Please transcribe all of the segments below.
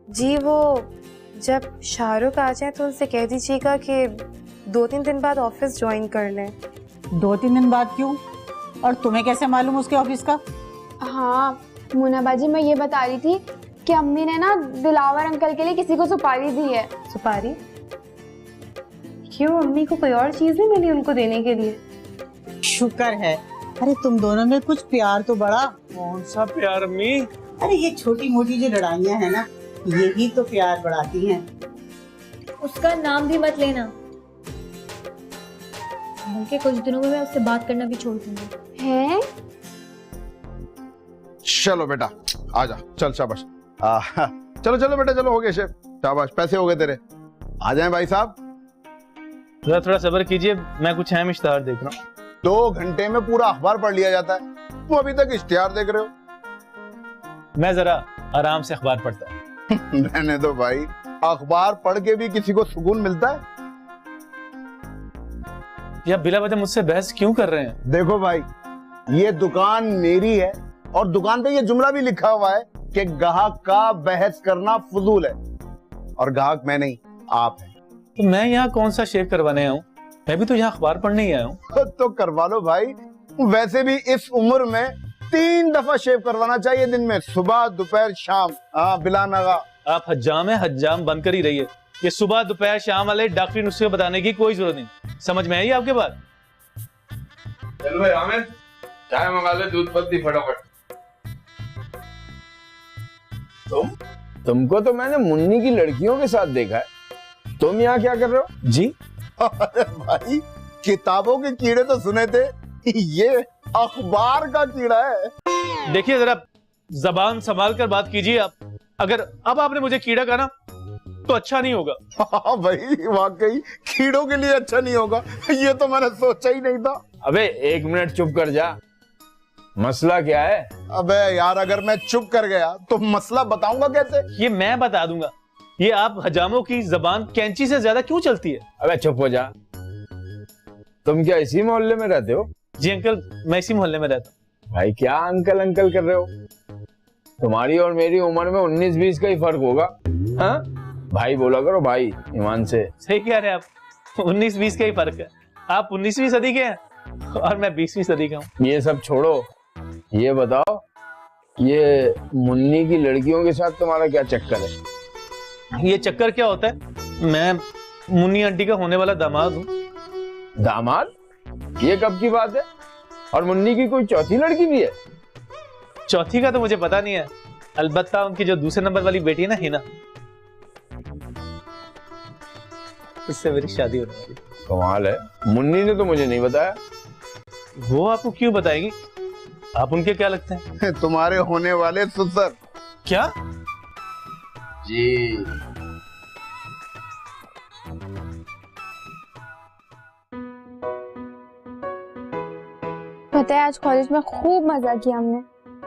जी वो जब शाहरुख आ जाए तो उनसे कह दीजिएगा कि 2-3 दिन बाद ऑफिस ज्वाइन कर लें। 2-3 दिन बाद क्यों? और तुम्हें कैसे मालूम उसके ऑफिस का? हाँ मुन्ना बाजी, मैं ये बता रही थी कि अम्मी ने ना दिलावर अंकल के लिए किसी को सुपारी दी है। सुपारी? क्यों, अम्मी को कोई और चीज नहीं मिली उनको देने के लिए? शुक्र है। अरे तुम दोनों में कुछ प्यार तो बड़ा। कौन सा प्यार अम्मी? अरे ये छोटी मोटी जो लड़ाइयाँ है ना, यही तो प्यार बढ़ाती हैं। उसका नाम भी मत लेना, बल्कि कुछ दिनों में मैं उससे बात करना भी छोड़ दूंगी। हैं? चलो बेटा आजा, चल शाबाश। चलो चलो बेटा चलो, हो गए शेफ, शाबाश, पैसे हो गए तेरे। आ जाएं भाई साहब। थोड़ा सब्र कीजिए, मैं कुछ अहम इश्तिहार देख रहा हूँ। 2 घंटे में पूरा अखबार पढ़ लिया जाता है, तुम अभी तक इश्तिहार देख रहे हो? मैं जरा आराम से अखबार पढ़ता हूँ। मैंने तो भाई अखबार पढ़ के भी किसी को सुकून मिलता है? या बिला वजह मुझसे बहस क्यों कर रहे हैं? देखो भाई, ये दुकान मेरी है और दुकान पे ये जुमला भी लिखा हुआ है कि ग्राहक का बहस करना फजूल है, और ग्राहक मैं नहीं आप हैं। तो मैं यहाँ कौन सा शेव करवाने आया हूँ? मैं भी तो यहाँ अखबार पढ़ने ही आया हूँ। तो करवा लो भाई, वैसे भी इस उम्र में 3 दफा शेव करवाना चाहिए दिन में, सुबह दोपहर शाम। हाँ बिला नगा, आप हज्जाम है, हज्जाम बनकर कर ही रहिए। ये सुबह दोपहर शाम वाले डॉक्टरी नुस्खे बताने की कोई जरूरत नहीं। समझ में आई आपके बात? चलो भाई आमिर, चाय मंगा ले, दूध पत्ती फटाफट। तुमको तो मैंने मुन्नी की लड़कियों के साथ देखा है, तुम यहाँ क्या कर रहे हो? जी अरे भाई, किताबों के कीड़े तो सुने थे, ये अखबार का कीड़ा है। देखिए जरा जबान संभाल कर बात कीजिए आप। अगर अब आपने मुझे कीड़ा कहा ना तो अच्छा नहीं होगा। हाँ भाई, वाकई कीड़ों के लिए अच्छा नहीं होगा, ये तो मैंने सोचा ही नहीं था। अबे 1 मिनट चुप कर जा, मसला क्या है? अबे यार, अगर मैं चुप कर गया तो मसला बताऊंगा कैसे? ये मैं बता दूंगा। ये आप हजामों की जबान कैंची से ज्यादा क्यों चलती है? अबे चुप हो जा। तुम क्या इसी मोहल्ले में रहते हो? जी अंकल, मैं इसी मोहल्ले में रहता हूँ। भाई क्या अंकल अंकल कर रहे हो? तुम्हारी और मेरी उम्र में 19-20 का ही फर्क होगा। हाँ भाई बोला करो भाई, ईमान से। सही कह रहे हैं आप, 19-20 का ही फर्क है। आप 19वीं सदी के हैं और मैं 20वीं सदी का हूँ। ये सब छोड़ो, ये बताओ, ये मुन्नी की लड़कियों के साथ तुम्हारा क्या चक्कर है? ये चक्कर क्या होता है, मैं मुन्नी आंटी का होने वाला दामाद हूँ। दामाद? ये कब की बात है? और मुन्नी की कोई चौथी लड़की भी है? चौथी का तो मुझे पता नहीं है, अलबत्ता उनकी जो दूसरे नंबर वाली बेटी है ना, हिना, उससे मेरी शादी होने वाली। कमाल है, मुन्नी ने तो मुझे नहीं बताया। वो आपको क्यों बताएगी? आप उनके क्या लगते हैं? तुम्हारे होने वाले ससुर। क्या? जी पता है आज कॉलेज में खूब मजा किया हमने,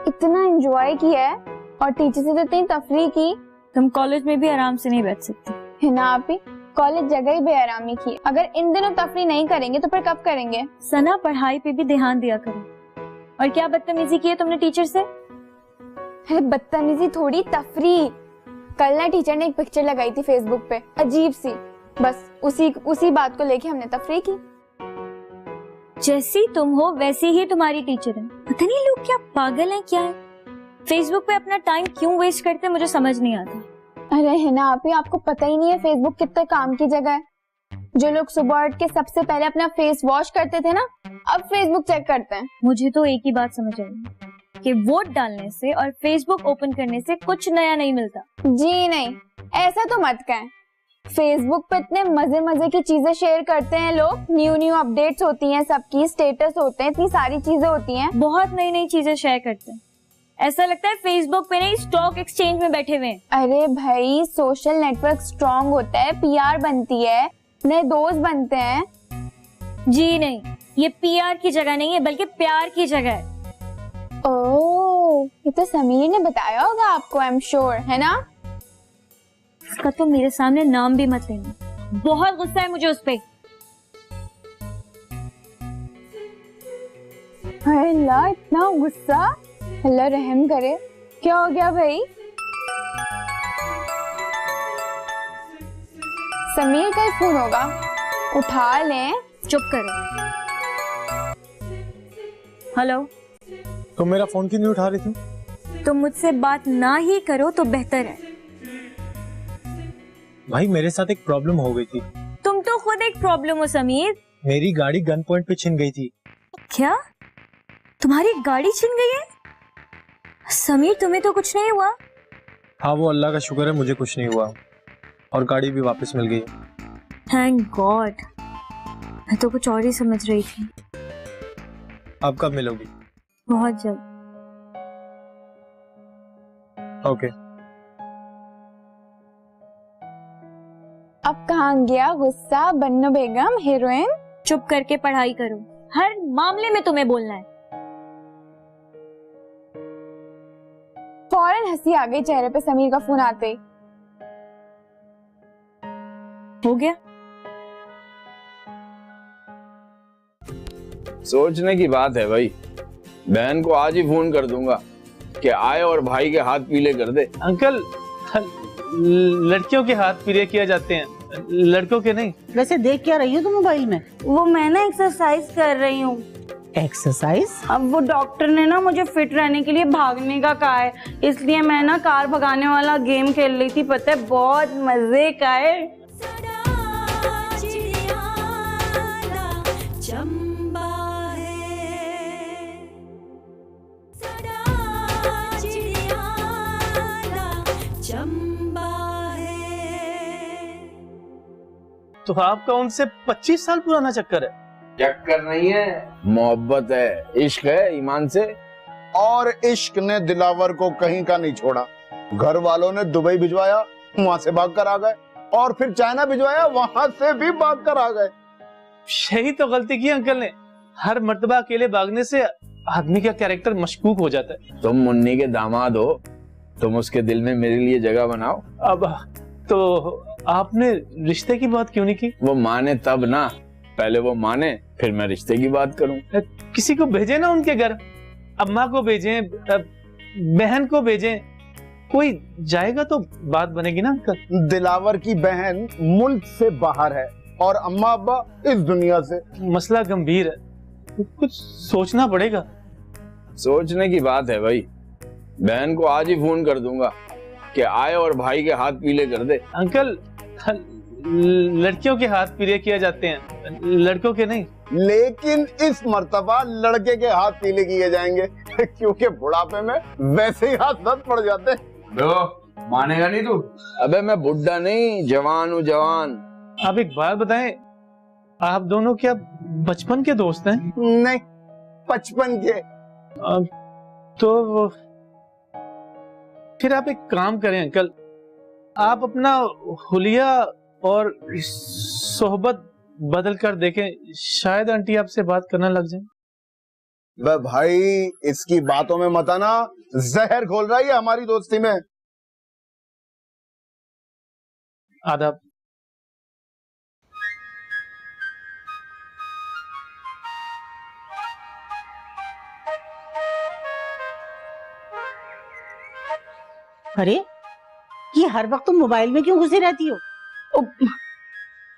इतना एंजॉय किया है और टीचर से तो इतनी तफरीह की। तुम कॉलेज में भी आराम से नहीं बैठ सकती है ना आप ही, कॉलेज जगह ही बेआरामी की। अगर इन दिनों तफरीह नहीं करेंगे तो फिर कब करेंगे? सना, पढ़ाई पे भी ध्यान दिया करो। और क्या बदतमीजी की है तुमने टीचर से? अरे बदतमीजी थोड़ी, तफरीह। कल ना टीचर ने एक पिक्चर लगाई थी फेसबुक पे, अजीब सी, बस उसी बात को लेके हमने तफरीह की। जैसी तुम हो वैसी ही तुम्हारी टीचर है। पता नहीं लोग क्या पागल हैं क्या है, फेसबुक पे अपना टाइम क्यों वेस्ट करते हैं, मुझे समझ नहीं आता। अरे है ना आप ही, आपको पता ही नहीं है फेसबुक कितने काम की जगह है। जो लोग सुबह उठ के सबसे पहले अपना फेस वॉश करते थे ना, अब फेसबुक चेक करते हैं। मुझे तो एक ही बात समझ आई कि वोट डालने से और फेसबुक ओपन करने से कुछ नया नहीं मिलता। जी नहीं, ऐसा तो मत कहें। फेसबुक पे इतने मजे मजे की चीजें शेयर करते हैं लोग, न्यू अपडेट्स होती हैं, सबकी स्टेटस होते हैं, इतनी सारी चीजें होती हैं। बहुत नई नई चीजें शेयर करते हैं, ऐसा लगता है फेसबुक पे नहीं स्टॉक एक्सचेंज में बैठे हुए हैं। अरे भाई, सोशल नेटवर्क स्ट्रॉन्ग होता है, पीआर बनती है, नए दोस्त बनते हैं। जी नहीं, ये पीआर की जगह नहीं है बल्कि प्यार की जगह है। ओह, ये तो समीर ने बताया होगा आपको, आई एम श्योर, है ना? इसका तो मेरे सामने नाम भी मत लेना, बहुत गुस्सा है मुझे उस पे। अल्लाह, इतना गुस्सा? अल्लाह रहम करे। क्या हो गया भाई? समीर का ही फोन होगा, उठा लें। चुप करो। हेलो, तुम मेरा फोन क्यों नहीं उठा रही थी? तुम मुझसे बात ना ही करो तो बेहतर है। भाई मेरे साथ एक प्रॉब्लम हो गई थी। तुम तो खुद एक प्रॉब्लम हो समीर। मेरी गाड़ी गन पॉइंट पे छिन गई थी। क्या तुम्हारी गाड़ी छिन गई है? समीर तुम्हें तो कुछ नहीं हुआ? हाँ वो अल्लाह का शुक्र है, मुझे कुछ नहीं हुआ और गाड़ी भी वापस मिल गई। Thank God. मैं तो कुछ और ही समझ रही थी। अब कब मिलोगी? बहुत जल्द। ओके। अब कहाँ गया गुस्सा? बन्नो बेगम हीरोइन। चुप करके पढ़ाई करो, हर मामले में तुम्हें बोलना है। फौरन हंसी आ गई चेहरे पे समीर का फोन आते ही। हो गया? सोचने की बात है भाई। बहन को आज ही फोन कर दूंगा कि आए और भाई के हाथ पीले कर दे। अंकल, लड़कियों के हाथ पीले किए जाते हैं, लड़कों के नहीं। वैसे देख क्या रही हो तुम मोबाइल में? वो मैं ना एक्सरसाइज कर रही हूँ। एक्सरसाइज? अब वो डॉक्टर ने ना मुझे फिट रहने के लिए भागने का कहा है, इसलिए मैं ना कार भगाने वाला गेम खेल रही थी। पता है बहुत मजे का है। तो आपका उनसे 25 साल पुराना चक्कर है? चक्कर नहीं है, मोहब्बत है, इश्क है ईमान से। और इश्क ने दिलावर को कहीं का नहीं छोड़ा। घर वालों ने दुबई भिजवाया, वहां से भागकर आ गए, और फिर चाइना भिजवाया, वहां से भी भागकर आ गए। यही तो गलती की अंकल ने। हर मर्तबा अकेले भागने से आदमी का कैरेक्टर मशकूक हो जाता है। तुम मुन्नी के दामाद हो, तुम उसके दिल में मेरे लिए जगह बनाओ। अब तो आपने रिश्ते की बात क्यों नहीं की? वो माने तब ना, पहले वो माने फिर मैं रिश्ते की बात करूं। किसी को भेजे ना उनके घर, अम्मा को भेजें, बहन को भेजें, कोई जाएगा तो बात बनेगी ना अंकल। दिलावर की बहन मुल्क से बाहर है और अम्मा अब्बा इस दुनिया से। मसला गंभीर है, कुछ सोचना पड़ेगा। सोचने की बात है भाई। बहन को आज ही फोन कर दूंगा कि आए और भाई के हाथ पीले कर दे। अंकल, लड़कियों के हाथ पीले किए जाते हैं, लड़कों के नहीं। लेकिन इस मर्तबा लड़के के हाथ पीले किए जाएंगे क्योंकि बुढ़ापे में वैसे ही हाथ सख्त पड़ जाते हैं। मानेगा नहीं तू? अबे मैं बुढ़ा नहीं, जवान हूँ, जवान। आप एक बात बताएं, आप दोनों क्या बचपन के दोस्त हैं? नहीं, 55 के। तो फिर आप एक काम करें अंकल, आप अपना हुलिया और सोहबत बदल कर देखें, शायद आंटी आपसे बात करने लग जाए। बे भाई, इसकी बातों में मत आना, जहर घोल रहा है हमारी दोस्ती में। आदाब। अरे ये हर वक्त तुम मोबाइल में क्यों घुसी रहती हो?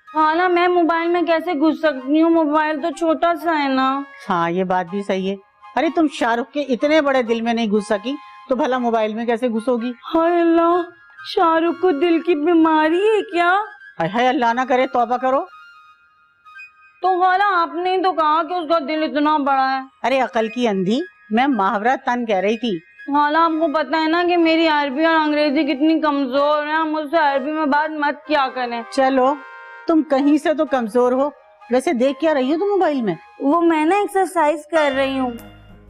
हाँ ना, मैं मोबाइल में कैसे घुस सकती हूँ? मोबाइल तो छोटा सा है ना। हाँ ये बात भी सही है। अरे तुम शाहरुख के इतने बड़े दिल में नहीं घुस सकी तो भला मोबाइल में कैसे घुसोगी? हाय अल्लाह, शाहरुख को दिल की बीमारी है क्या? हाय अल्लाह ना करे, तौबा करो। तो हाला आपने ही तो कहा कि उसका दिल इतना बड़ा है। अरे अकल की अंधी, मैं मुहावरा तन कह रही थी। हाला आपको पता है ना कि मेरी अरबी और अंग्रेजी कितनी कमजोर है, मुझसे अरबी में बात मत क्या करें। चलो तुम कहीं से तो कमजोर हो। वैसे देख क्या रही हो तुम मोबाइल में? वो मैं ना एक्सरसाइज कर रही हूँ।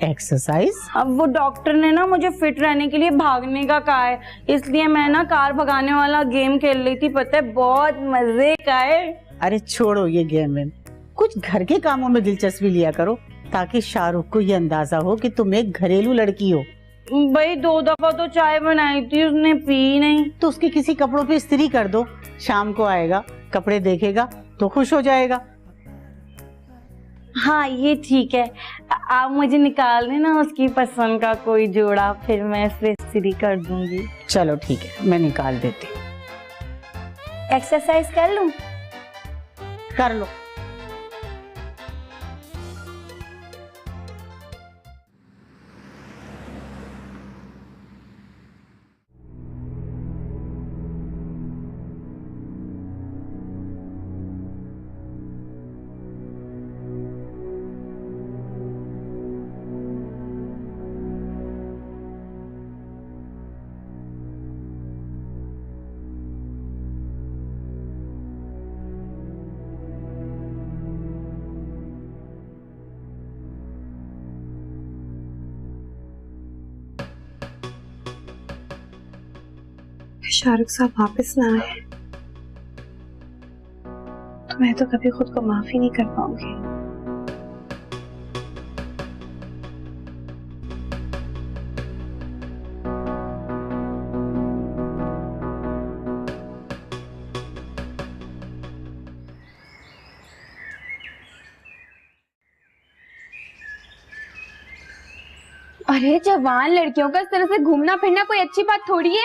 एक्सरसाइज? अब वो डॉक्टर ने ना मुझे फिट रहने के लिए भागने का कहा है, इसलिए मैं ना कार भगाने वाला गेम खेल रही थी। पता है बहुत मजे का है। अरे छोड़ो ये गेम में, कुछ घर के कामों में दिलचस्पी लिया करो ताकि शाहरुख को ये अंदाजा हो कि तुम एक घरेलू लड़की हो। भाई 2 दफा तो चाय बनाई थी, उसने पी नहीं। तो उसके किसी कपड़ों पे इस्त्री कर दो, शाम को आएगा, कपड़े देखेगा तो खुश हो जाएगा। हाँ ये ठीक है। आप मुझे निकाल देना उसकी पसंद का कोई जोड़ा, फिर मैं फिर इस्त्री कर दूंगी। चलो ठीक है, मैं निकाल देती हूँ। एक्सरसाइज कर लूं? कर लो। शाहरुख साहब वापस ना आए तो मैं तो कभी खुद को माफ ही नहीं कर पाऊंगी। अरे जवान लड़कियों का इस तरह से घूमना फिरना कोई अच्छी बात थोड़ी है।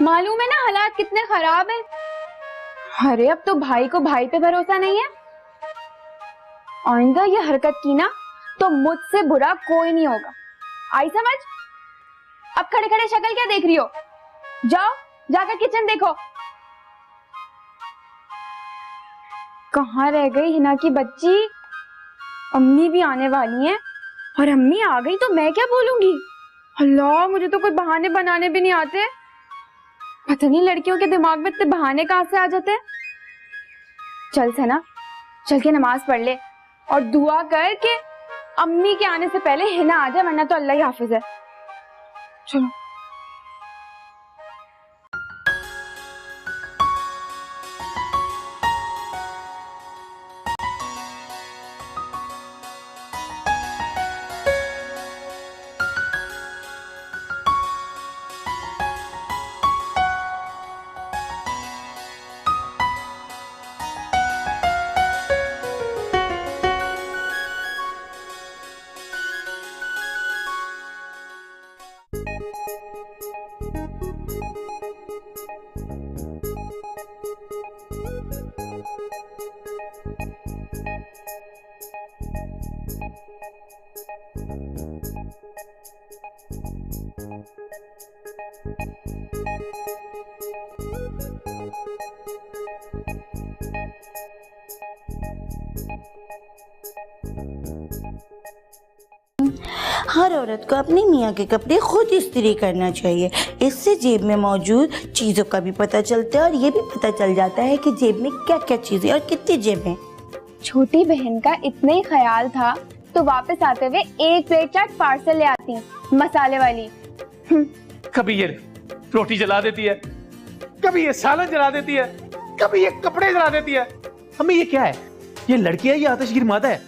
मालूम है ना हालात कितने खराब हैं। अरे अब तो भाई को भाई पे भरोसा नहीं है। आइंदा ये हरकत की ना तो मुझसे बुरा कोई नहीं होगा। आई समझ? अब खड़े खड़े शक्ल क्या देख रही हो? जाओ जाकर किचन देखो। कहाँ रह गई हिना की बच्ची? अम्मी भी आने वाली हैं और अम्मी आ गई तो मैं क्या बोलूंगी? अल्लाह, मुझे तो कोई बहाने बनाने भी नहीं आते। पता नहीं लड़कियों के दिमाग में इतने बहाने कहाँ से आ जाते हैं। चल से ना, चल के नमाज पढ़ ले और दुआ कर के अम्मी के आने से पहले हिना आ जाए, वरना तो अल्लाह ही हाफिज है। चलो। हर औरत को अपने मियाँ के कपड़े खुद इस्त्री करना चाहिए। इससे जेब में मौजूद चीज़ों का भी पता चलता है और ये भी पता चल जाता है कि जेब में क्या क्या चीज़ें और कितनी जेबें। छोटी बहन का इतना ही ख्याल था तो वापस आते हुए एक प्लेट चाट पार्सल ले आती मसाले वाली। कभी ये रोटी जला देती है, कभी ये सालन जला देती है, कभी ये कपड़े जला देती है। हमें ये क्या है? ये लड़की है या आतिशगीर मादा है?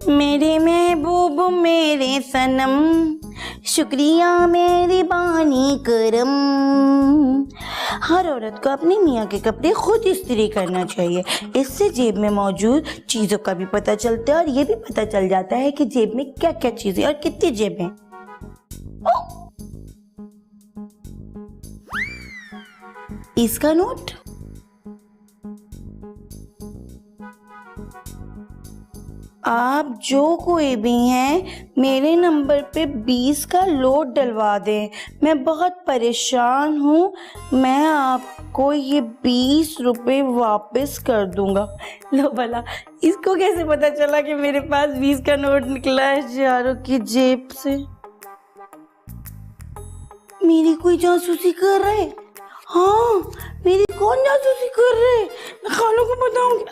मेरे महबूब मेरे सनम, शुक्रिया मेरी बानी करम। हर औरत को अपने मियाँ के कपड़े खुद इस्त्री करना चाहिए। इससे जेब में मौजूद चीज़ों का भी पता चलता है और ये भी पता चल जाता है कि जेब में क्या क्या चीज़ें और कितनी जेबें। इसका नोट। आप जो कोई भी हैं मेरे नंबर पे 20 का लोड डलवा दें। मैं बहुत परेशान हूँ। मैं आपको ये 20 रुपए वापस कर दूंगा। लो भला, इसको कैसे पता चला कि मेरे पास 20 का नोट निकला है शाहरुख की जेब से? मेरी कोई जासूसी कर रहा है? हाँ, मेरी कौन जासूसी कर रहे हैं? मैं खानों को बताऊंगी।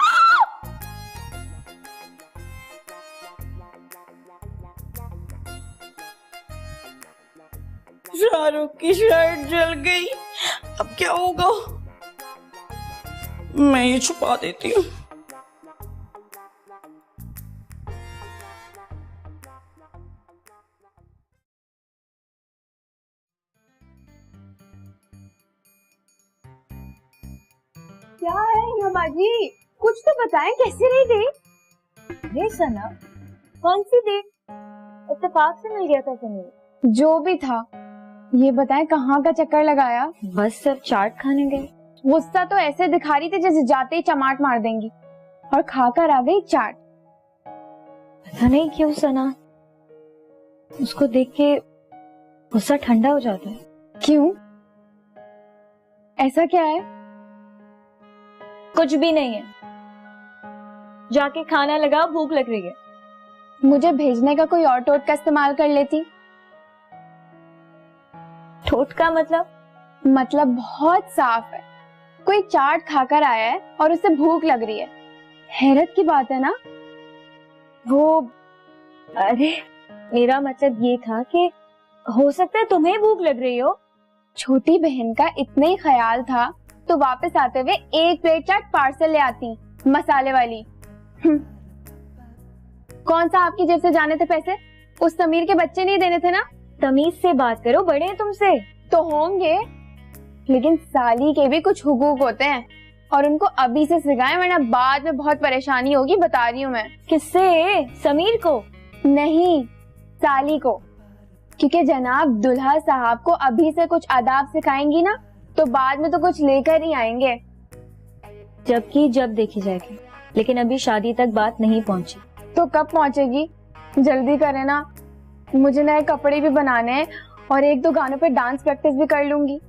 शाहरुख की शर्ट जल गई, अब क्या होगा? मैं ये छुपा देती हूँ। क्या है हिना बाजी, कुछ तो बताएं, कैसे रही डेट? अरे सना, कौन सी डेट? इत्तेफाक से मिल गया था समीर। जो भी था, ये बताएं कहाँ का चक्कर लगाया? बस सब चाट खाने गए। गुस्सा तो ऐसे दिखा रही थी जैसे जाते ही चमाट मार देंगी, और खाकर आ गई चाट। पता नहीं क्यों सना, उसको देख के गुस्सा ठंडा हो जाता है। क्यों, ऐसा क्या है? कुछ भी नहीं है, जाके खाना लगाओ, भूख लग रही है। मुझे भेजने का कोई और टोट का इस्तेमाल कर लेती। ठोट का मतलब बहुत साफ है, कोई चाट खाकर आया है और उसे भूख लग रही है। हैरत की बात है ना। वो, अरे मेरा मतलब ये था कि हो सकता है तुम्हें भूख लग रही हो। छोटी बहन का इतना ही ख्याल था तो वापस आते हुए एक प्लेट चाट पार्सल ले आती, मसाले वाली। कौन सा आपकी जेब से जाने थे पैसे? उस समीर के बच्चे नहीं देने थे ना? तमीज से बात करो, बड़े हैं तुमसे। तो होंगे, लेकिन साली के भी कुछ हुकूक होते हैं और उनको अभी से सिखाएं, वरना बाद में बहुत परेशानी होगी, बता रही हूँ मैं। किससे? समीर को? नहीं, साली को। क्योंकि जनाब दुल्हा साहब को अभी से कुछ आदाब सिखाएंगी ना, तो बाद में तो कुछ लेकर ही आएंगे। जबकि जब देखी जाएगी, लेकिन अभी शादी तक बात नहीं पहुंची। तो कब पहुंचेगी? जल्दी करें ना, मुझे नए कपड़े भी बनाने हैं और एक दो गानों पे डांस प्रैक्टिस भी कर लूंगी।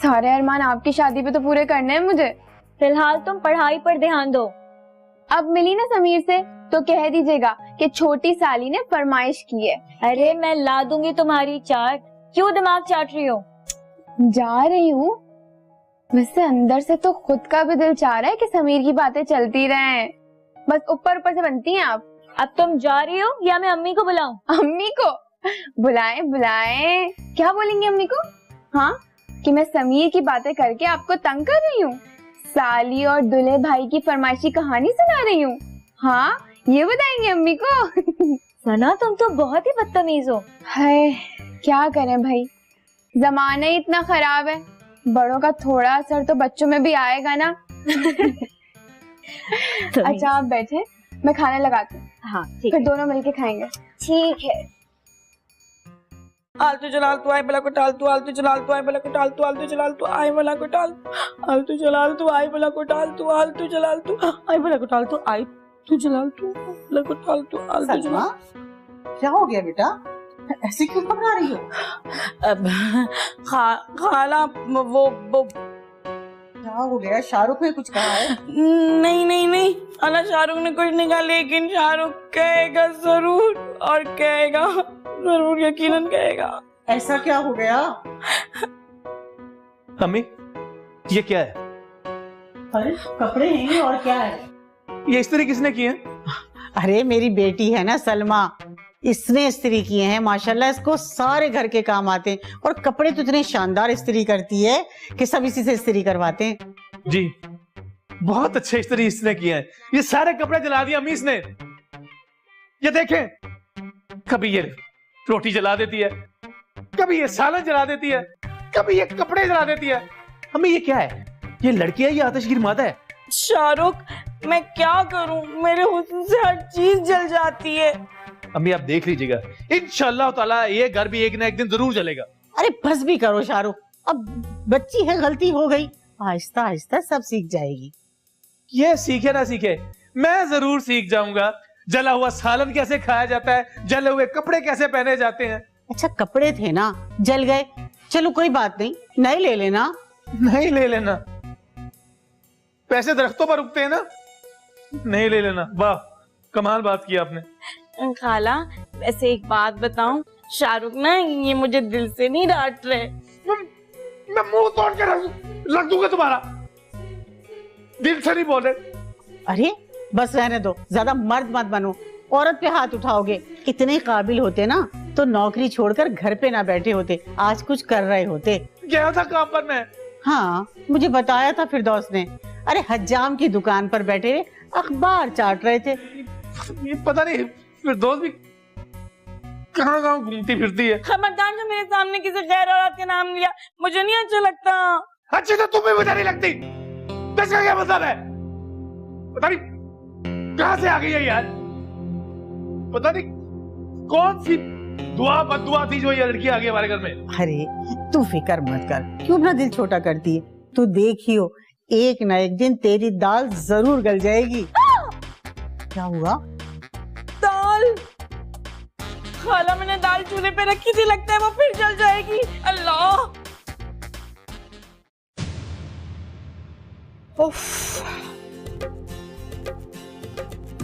सारे अरमान आपकी शादी पे तो पूरे करने हैं मुझे। फिलहाल तुम पढ़ाई पर ध्यान दो। अब मिली ना समीर से तो कह दीजिएगा कि छोटी साली ने फरमाइश की है। अरे मैं ला दूंगी तुम्हारी चाट, क्यों दिमाग चाट रही हो? जा रही हूँ, वैसे अंदर से तो खुद का भी दिल चाह रहा है कि समीर की बातें चलती रहें, बस ऊपर ऊपर से बनती हैं आप। अब तुम जा रही हो या मैं अम्मी को बुलाऊं? अम्मी को बुलाएं बुलाएं। क्या बोलेंगे अम्मी को? हाँ, कि मैं समीर की बातें करके आपको तंग कर रही हूँ, साली और दूल्हे भाई की फरमाइशी कहानी सुना रही हूँ। हाँ, ये बताएंगे अम्मी को। सना तुम तो बहुत ही बदतमीज हो। हाय, क्या करें भाई, जमाना ही इतना खराब है, बड़ों का थोड़ा असर तो बच्चों में भी आएगा ना। अच्छा आप बैठे, मैं खाने लगाती हूँ। हाँ ठीक फिर है। दोनों मिलके खाएंगे। ठीक है। आलतू चलाल तू आई भला को टाल तू, आलतू चलाल तू आई भला को टाल तू, आलतू चलाल तू आई भला को टाल, आलतू चलाल तू आई भला को टाल तू, आलतू चलाल तू आई भला को टाल तू, आई तू चलाल तू भला को टाल तू, आलतू सलमा, क्या हो गया बेटा, ऐसे क्यों घबरा रही हो? अब खाला वो क्या हो गया? शाहरुख ने कुछ कहा है? नहीं खाला, शाहरुख ने कुछ नहीं कहा, लेकिन शाहरुख कहेगा जरूर, और कहेगा जरूर, यकीनन कहेगा। ऐसा क्या हो गया? अम्मी, ये क्या है? अरे कपड़े हैं और क्या है? ये इस्त्री किसने की है? अरे मेरी बेटी है ना सलमा, इसने इस्त्री किए हैं। माशाल्लाह इसको सारे घर के काम आते हैं, और कपड़े तो इतने शानदार इस्त्री करती है कि सब इसी से इस्त्री करवाते हैं। जी, बहुत अच्छे इस्त्री इसने किए हैं। ये सारे कपड़े जला दिए अम्मी इसने। ये देखें, कभी ये रोटी जला देती है, कभी ये सालन जला देती है, कभी ये कपड़े जला देती है। अम्मी ये क्या है? ये लड़की है या आतिशगीर मादा है? शाहरुख, मैं क्या करूं, मेरे हुस्न से हर चीज जल जाती है। अम्मी आप देख लीजिएगा, इंशाअल्लाह ताला ये घर भी एक ना एक दिन जरूर जलेगा। अरे बस भी करो शाहरुख, अब बच्ची है, गलती हो गई, आहिस्ता आहिस्ता सब सीख जाएगी। ये सीखे ना सीखे, मैं जरूर सीख जाऊंगा। जला हुआ सालन कैसे खाया जाता है, जले हुए कपड़े कैसे पहने जाते हैं। अच्छा कपड़े थे ना, जल गए, चलो कोई बात नहीं, नए ले लेना। नहीं ले लेना, पैसे दरख्तों पर उगते हैं ना, नहीं ले लेना। वाह, कमाल बात की आपने। खाला, वैसे एक बात बताऊं, शाहरुख ना ये मुझे दिल से नहीं डांट रहे। मैं मुंह तोड़ के रख दूंगा तुम्हारा, दिल से नहीं बोल रहे। अरे बस रहने दो, ज्यादा मर्द मत बनो, औरत पे हाथ उठाओगे। इतने काबिल होते ना तो नौकरी छोड़कर घर पे ना बैठे होते, आज कुछ कर रहे होते। गया था काम पर मैं। हाँ मुझे बताया था फिरदौस ने। अरे हज्जाम की दुकान पर बैठे अखबार चाट रहे थे। ये पता नहीं फिरदौस भी कहाँ घूमती फिरती है। खबरदार, जो मेरे सामने किसी गैर औरत का नाम लिया मुझे नहीं अच्छा लगता। अच्छी तो तुम्हें मुझे नहीं लगती, इसका क्या मतलब है? पता नहीं कहां से आ गई है यार, पता नहीं कौन सी दुआ बददुआ थी जो ये लड़की आ गई हमारे घर में। अरे तू फिक्र मत कर, क्यों अपना दिल छोटा करती है। तू देखियो, एक ना एक दिन तेरी दाल जरूर गल जाएगी। क्या हुआ? दाल खाला, मैंने दाल चूल्हे पे रखी थी, लगता है वो फिर जल जाएगी। अल्लाह,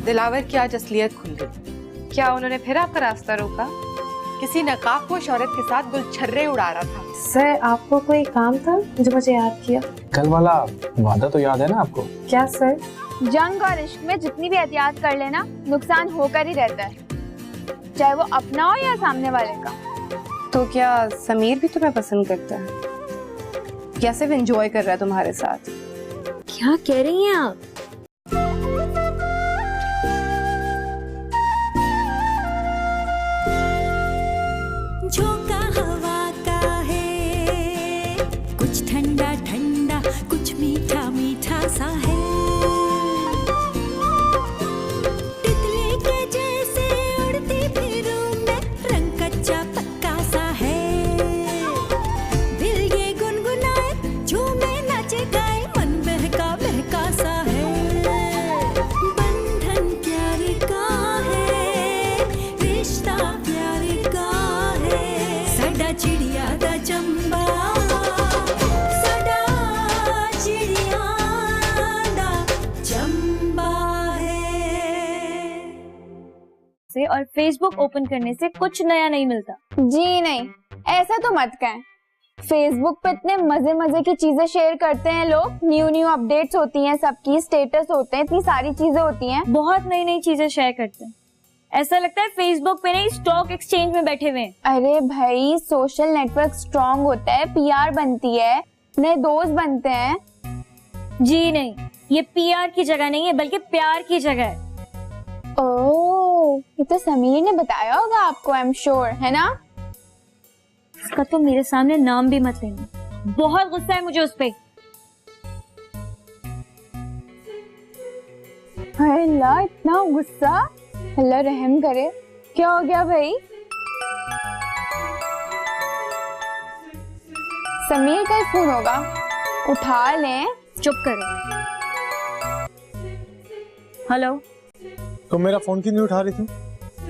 दिलावर की आज असलियत खुल गई। क्या उन्होंने फिर आपका रास्ता रोका? किसी नकाबपोश औरत के साथ गुलछर्रे उड़ा रहा था। सर, आपको कोई काम था जो मुझे याद किया? कल वाला वादा तो याद है ना आपको? क्या सर? जंग और इश्क में जितनी भी एहतियात कर लेना, नुकसान होकर ही रहता है, चाहे वो अपना हो या सामने वाले का। तो क्या समीर भी तुम्हें पसंद करता है या सिर्फ एंजॉय कर रहा है तुम्हारे साथ? क्या कह रही हैं आप? झोंका हवा का है, कुछ ठंडा ठंडा, कुछ मीठा मीठा सा है। तितली के जैसे उड़ती फिरूं मैं, रंग कच्चा पक्का सा है। दिल ये गुनगुनाए, झूमे नाचे गाए, मन बहका बहका सा है। बंधन प्यार का है, रिश्ता प्यार का है। साडा चिड़िया दा चंबा, साडा चिड़िया दा चंबा है। से और फेसबुक ओपन करने से कुछ नया नहीं मिलता। जी नहीं, ऐसा तो मत कहें। फेसबुक पे इतने मजे मजे की चीजें शेयर करते हैं लोग, न्यू अपडेट्स होती हैं, सबकी स्टेटस होते हैं, इतनी सारी चीजें होती हैं। बहुत नई नई चीजें शेयर करते हैं, ऐसा लगता है फेसबुक पे नहीं स्टॉक एक्सचेंज में बैठे हुए हैं। अरे भाई, सोशल नेटवर्क स्ट्रांग होता है, पीआर बनती है, नए दोस्त बनते हैं। जी नहीं, ये पीआर की जगह नहीं है बल्कि प्यार की जगह है। ओह, ये तो समीर ने बताया होगा आपको, आई एम श्योर, है ना? उसका तो मेरे सामने नाम भी मत लेना, बहुत गुस्सा है मुझे उस पे। अल्लाह, इतना गुस्सा, अल्लाह रहम करे। क्या हो गया भाई? समीर का ही फोन होगा, उठा लें। चुप करो। हेलो, तुम मेरा फोन क्यों नहीं उठा रही थी?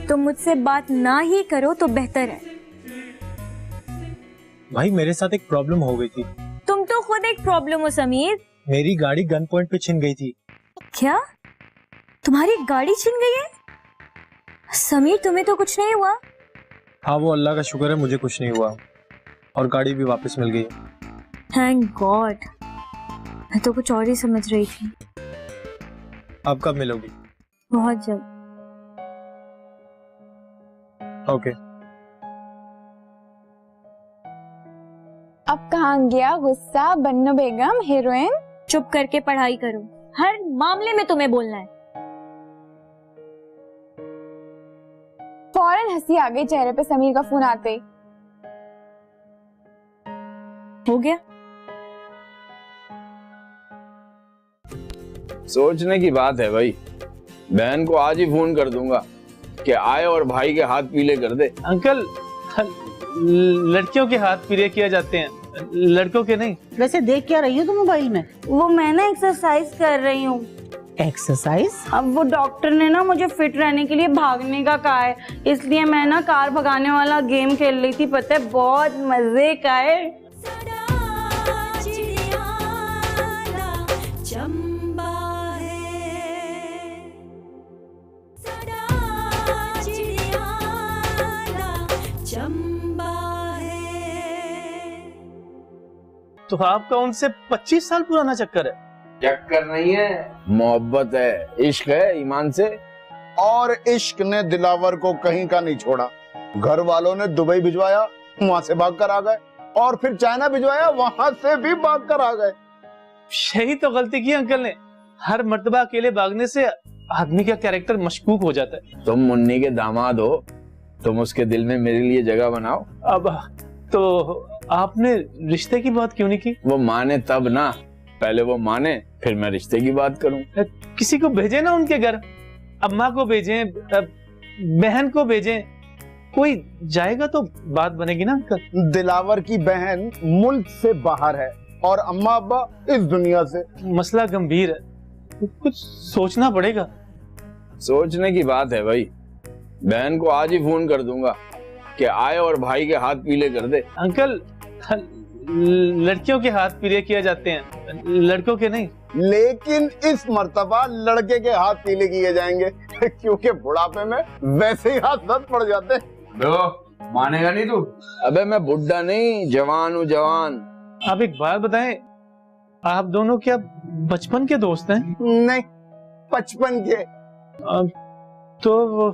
तुम मुझसे बात ना ही करो तो बेहतर है। भाई मेरे साथ एक प्रॉब्लम हो गई थी। तुम तो खुद एक प्रॉब्लम हो समीर। मेरी गाड़ी गन पॉइंट पे छिन गई थी। क्या? तुम्हारी गाड़ी छिन गई है? समीर, तुम्हें तो कुछ नहीं हुआ? हाँ, वो अल्लाह का शुक्र है, मुझे कुछ नहीं हुआ और गाड़ी भी वापस मिल गई। थैंक गॉड, मैं तो कुछ और ही समझ रही थी। अब कब मिलोगी? बहुत जल्द। ओके। अब कहाँ गया गुस्सा? बन्नो बेगम हीरोइन। चुप करके पढ़ाई करो, हर मामले में तुम्हें बोलना है। फौरन हंसी आ गई चेहरे पे समीर का फोन आते ही। हो गया? सोचने की बात है भाई, बहन को आज ही फोन कर दूंगा कि आए और भाई के हाथ पीले कर दे। अंकल, लड़कियों के हाथ पीले किए जाते हैं, लड़कों के नहीं। वैसे देख क्या रही हो तुम मोबाइल में? वो मैं ना एक्सरसाइज कर रही हूँ। एक्सरसाइज? अब वो डॉक्टर ने ना मुझे फिट रहने के लिए भागने का कहा है, इसलिए मैं ना कार भगाने वाला गेम खेल रही थी। पता है, बहुत मजे का है। चंबा है, सदा चिड़िया चंबा है। तो आपका उनसे 25 साल पुराना चक्कर है? चक्कर नहीं है, मोहब्बत है, इश्क है ईमान से। और इश्क ने दिलावर को कहीं का नहीं छोड़ा। घर वालों ने दुबई भिजवाया, वहां से भागकर आ गए, और फिर चाइना भिजवाया, वहां से भी भागकर आ गए। यही तो गलती की अंकल ने। हर मर्तबा अकेले भागने से आदमी का कैरेक्टर मशकूक हो जाता है। तुम मुन्नी के दामाद हो, तुम उसके दिल में मेरे लिए जगह बनाओ। अब तो आपने रिश्ते की बात क्यों नहीं की? वो माने तब ना, पहले वो माने फिर मैं रिश्ते की बात करूं। किसी को भेजे ना उनके घर, अम्मा को भेजें, बहन को भेजें, कोई जाएगा तो बात बनेगी ना अंकल। दिलावर की बहन मुल्क से बाहर है और अम्मा अब्बा इस दुनिया से। मसला गंभीर है, कुछ सोचना पड़ेगा। सोचने की बात है भाई, बहन को आज ही फोन कर दूंगा कि आए और भाई के हाथ पीले कर दे। अंकल, लड़कियों के हाथ पीले किए जाते हैं, लड़कों के नहीं। लेकिन इस मर्तबा लड़के के हाथ पीले किए जाएंगे क्योंकि बुढ़ापे में वैसे ही हाथ दर्द पड़ जाते हैं। मानेगा नहीं तू? अबे मैं बुढ़ा नहीं, जवान हूँ, जवान। आप एक बात बताएं, आप दोनों क्या बचपन के दोस्त हैं? नहीं, 55 के। तो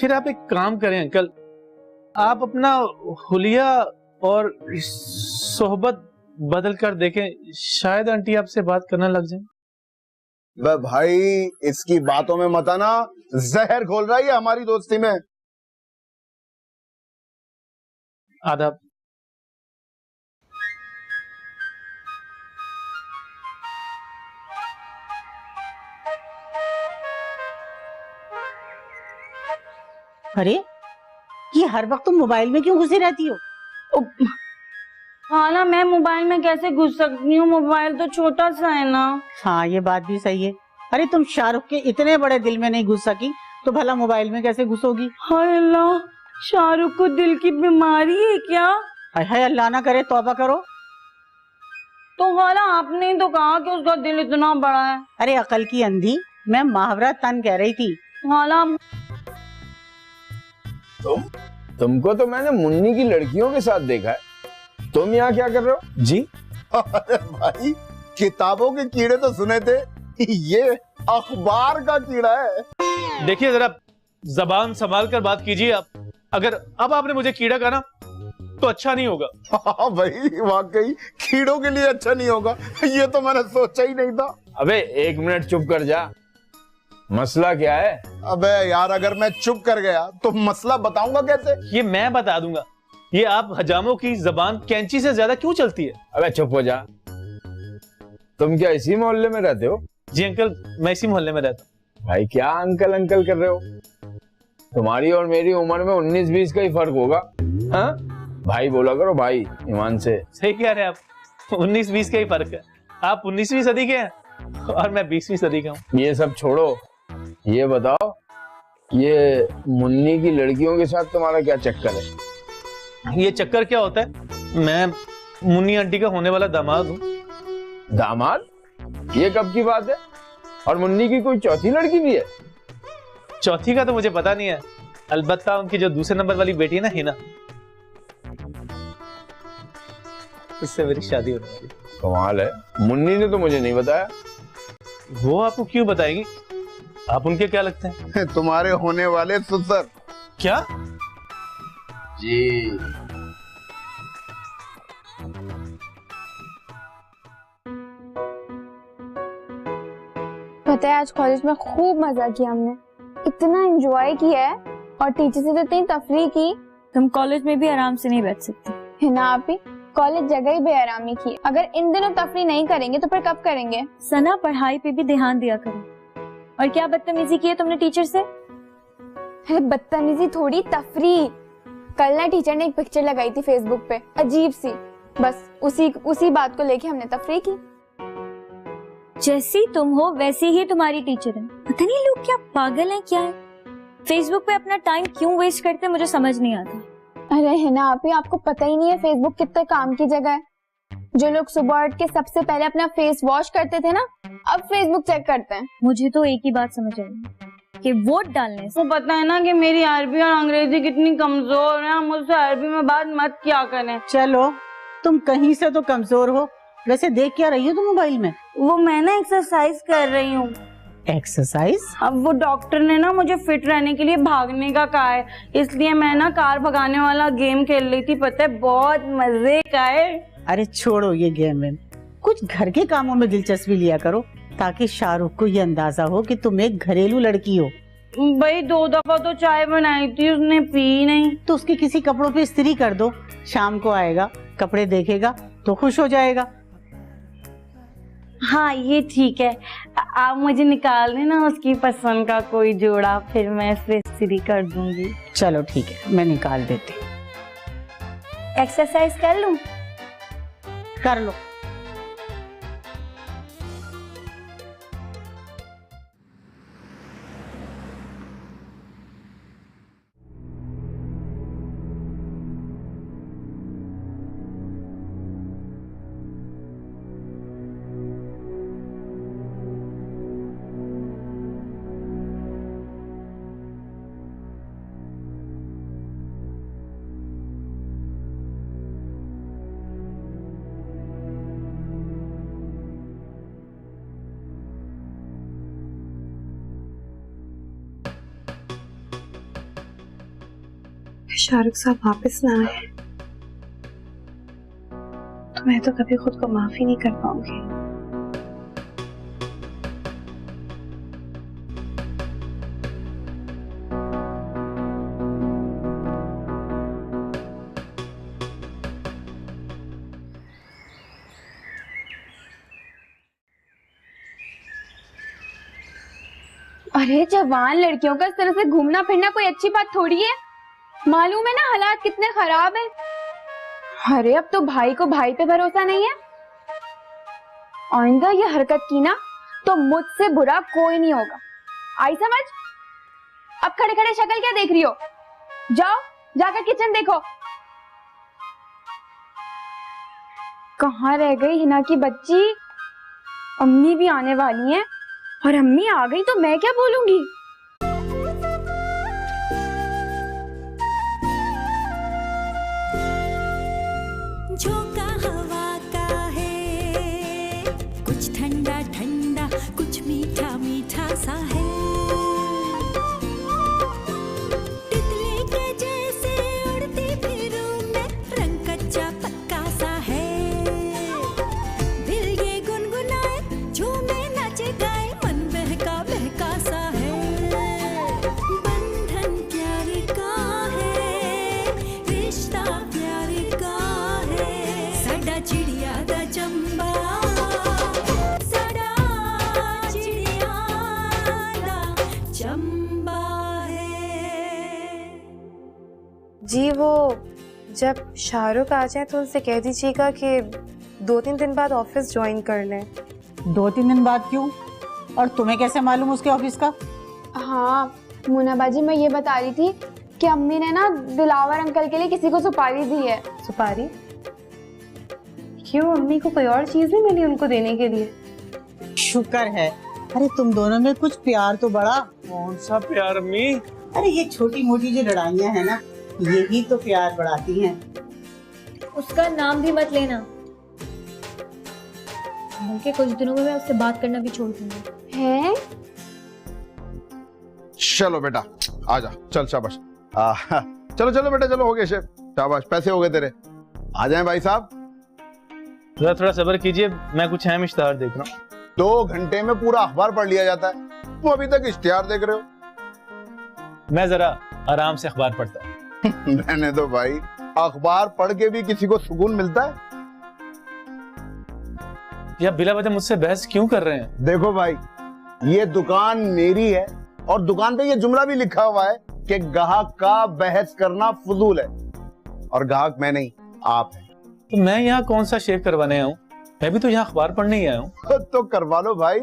फिर आप एक काम करें अंकल, आप अपना हुलिया और सोहबत बदल कर देखें, शायद आंटी आपसे बात करने लग जाए। भाई इसकी बातों में मत आना, जहर घोल रहा है हमारी दोस्ती में। आदाब। अरे ये हर वक्त तुम मोबाइल में क्यों घुसी रहती हो? हाँ ना, मैं मोबाइल में कैसे घुस सकती हूँ, मोबाइल तो छोटा सा है ना। हाँ ये बात भी सही है। अरे तुम शाहरुख के इतने बड़े दिल में नहीं घुस सकी तो भला मोबाइल में कैसे घुसोगी? हाय अल्लाह, शाहरुख को दिल की बीमारी है क्या? हाय अल्लाह ना करे, तौबा करो। तो हाला आपने ही तो कहा कि उसका दिल इतना बड़ा है। अरे अकल की अंधी, मैं मुहावरा तन कह रही थी। हाला तुमको तो मैंने मुन्नी की लड़कियों के साथ देखा है, तुम यहाँ क्या कर रहे हो? जी अरे भाई, किताबों के कीड़े तो सुने थे, ये अखबार का कीड़ा है। देखिए जरा जबान संभाल कर बात कीजिए आप, अगर अब आपने मुझे कीड़ा कहा ना तो अच्छा नहीं होगा। हाँ भाई, वाकई कीड़ों के लिए अच्छा नहीं होगा, ये तो मैंने सोचा ही नहीं था। अबे 1 मिनट चुप कर जा, मसला क्या है? अबे यार, अगर मैं चुप कर गया तो मसला बताऊंगा कैसे? ये मैं बता दूंगा। ये आप हजामों की जबान कैंची से ज्यादा क्यों चलती है? अबे चुप हो जा। तुम क्या इसी मोहल्ले में रहते हो? जी अंकल, मैं इसी मोहल्ले में रहता हूँ। भाई क्या अंकल अंकल कर रहे हो? तुम्हारी और मेरी उम्र में 19-20 का ही फर्क होगा। हाँ, भाई बोला करो भाई, ईमान से। सही कह रहे हैं आप, 19-20 का ही फर्क है। आप 19वीं सदी के हैं और मैं 20वीं सदी का हूँ। ये सब छोड़ो, ये बताओ, ये मुन्नी की लड़कियों के साथ तुम्हारा क्या चक्कर है? ये चक्कर क्या होता है, मैं मुन्नी आंटी का होने वाला दामाद हूँ। दामाद? ये कब की बात है? और मुन्नी की कोई चौथी लड़की भी है? चौथी का तो मुझे पता नहीं है, अलबत्ता उनकी जो दूसरे नंबर वाली बेटी है ना, हिना, उससे मेरी शादी होने वाली। कमाल है, मुन्नी ने तो मुझे नहीं बताया। वो आपको क्यों बताएगी? आप उनके क्या लगते हैं? तुम्हारे होने वाले ससुर। क्या? जी पता है आज कॉलेज में खूब मजा किया हमने, इतना एंजॉय किया है और टीचर से तो इतनी तफरीह की। तुम कॉलेज में भी आराम से नहीं बैठ सकती है ना आप ही? कॉलेज जगह ही बेआरामी की। अगर इन दिनों तफरीह नहीं करेंगे तो फिर कब करेंगे? सना, पढ़ाई पे भी ध्यान दिया करो। और क्या बदतमीजी की है तुमने टीचर से? अरे बदतमीजी थोड़ी, तफरीह। कल ना टीचर ने एक पिक्चर लगाई थी फेसबुक पे, अजीब सी, बस उसी बात को लेके हमने तफरीह की। जैसी तुम हो वैसी ही तुम्हारी टीचर है। पता नहीं लोग क्या पागल हैं क्या है, फेसबुक पे अपना टाइम क्यों वेस्ट करते हैं, मुझे समझ नहीं आता। अरे है ना आप ही, आपको पता ही नहीं है फेसबुक कितने काम की जगह है। जो लोग सुबह उठ के सबसे पहले अपना फेस वॉश करते थे ना, अब फेसबुक चेक करते हैं। मुझे तो एक ही बात समझ आई कि वोट डालने से। वो पता है ना कि मेरी अरबी और अंग्रेजी कितनी कमजोर है, मुझसे अरबी में बात मत क्या करें। चलो तुम कहीं से तो कमजोर हो। वैसे देख क्या रही हो तुम मोबाइल में? वो मैं ना एक्सरसाइज कर रही हूँ। एक्सरसाइज? अब वो डॉक्टर ने ना मुझे फिट रहने के लिए भागने का कहा है, इसलिए मैं ना कार भगाने वाला गेम खेल रही थी। पता है बहुत मजे का है। अरे छोड़ो ये गेम में, कुछ घर के कामों में दिलचस्पी लिया करो ताकि शाहरुख को ये अंदाजा हो कि तुम एक घरेलू लड़की हो। भाई 2 दफा तो चाय बनाई थी, उसने पी नहीं। तो उसके किसी कपड़ों पे इस्त्री कर दो, शाम को आएगा, कपड़े देखेगा तो खुश हो जाएगा। हाँ ये ठीक है, आप मुझे निकाल देना उसकी पसंद का कोई जोड़ा, फिर मैं इस पे इस्त्री कर दूंगी। चलो ठीक है, मैं निकाल देती हूँ। एक्सरसाइज कर लूं? कर लो। शाहरुख साहब वापस ना आए तो मैं तो कभी खुद को माफ ही नहीं कर पाऊंगी। अरे जवान लड़कियों का इस तरह से घूमना फिरना कोई अच्छी बात थोड़ी है। मालूम है ना हालात कितने खराब हैं। अरे अब तो भाई को भाई पे भरोसा नहीं है। आइंदा ये हरकत की ना तो मुझसे बुरा कोई नहीं होगा, आई समझ? अब खड़े खड़े शक्ल क्या देख रही हो? जाओ जाकर किचन देखो। कहाँ रह गई हिना की बच्ची? अम्मी भी आने वाली हैं, और अम्मी आ गई तो मैं क्या बोलूंगी? झोंका हवा का है, कुछ ठंडा ठंडा कुछ मीठा मीठा सा है। तितली के जैसे उड़ती फिरूं मैं, रंग कच्चा पक्का सा है। दिल ये गुनगुनाए झूमे नाचे गाए, मन बहका बहका सा है। बंधन प्यार का है, रिश्ता प्यार का है। साडा चिड़िया दा चंबा, साडा चिड़िया दा चंबा है। जी वो जब शाहरुख आ जाए तो उनसे कह दीजिएगा कि 2-3 दिन बाद ऑफिस ज्वाइन कर लें। 2-3 दिन बाद क्यों? और तुम्हें कैसे मालूम उसके ऑफिस का? हाँ मुन्ना बाजी, मैं ये बता रही थी कि अम्मी ने ना दिलावर अंकल के लिए किसी को सुपारी दी है। सुपारी? क्यों, अम्मी को कोई और चीज नहीं मिली उनको देने के लिए? शुक्र है। अरे तुम दोनों में कुछ प्यार तो बड़ा। कौन सा प्यार अम्मी? अरे ये छोटी मोटी जो लड़ाइयाँ हैं ना, यही तो प्यार बढ़ाती हैं। उसका नाम भी मत लेना, बल्कि कुछ दिनों में मैं उससे बात करना भी छोड़ दूंगी। हैं? चलो बेटा आजा, चल शाबाश। चलो चलो बेटा चलो, हो गए शेफ, शाबाश, पैसे हो गए तेरे। आ जाएं भाई साहब। थोड़ा सब्र कीजिए, मैं कुछ अहम इश्तिहार देख रहा हूँ। 2 घंटे में पूरा अखबार पढ़ लिया जाता है, तुम अभी तक इश्तिहार देख रहे हो। मैं जरा आराम से अखबार पढ़ता हूँ। रहने दो भाई, अखबार पढ़ के भी किसी को सुकून मिलता है? या बिला वजह मुझसे बहस क्यों कर रहे हैं? देखो भाई, ये दुकान मेरी है और दुकान पे ये जुमला भी लिखा हुआ है कि ग्राहक का बहस करना फजूल है, और ग्राहक मैं नहीं, आप हैं। तो मैं यहाँ कौन सा शेव करवाने आया हूँ? मैं भी तो यहाँ अखबार पढ़ने ही आया हूँ। तो करवा लो भाई,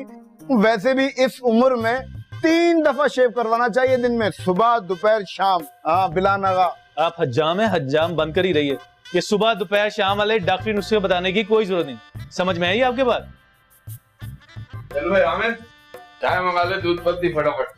वैसे भी इस उम्र में 3 दफा शेव करवाना चाहिए दिन में, सुबह दोपहर शाम। हाँ बिला नगा। आप हज्जाम है, हज्जाम बंद कर ही रही है। ये सुबह दोपहर शाम वाले डॉक्टरी नुस्खे बताने की कोई जरूरत नहीं। समझ में आई आपके बात? चल भाई आमिर, चाय मंगा ले, दूध पत्ती फटाफट।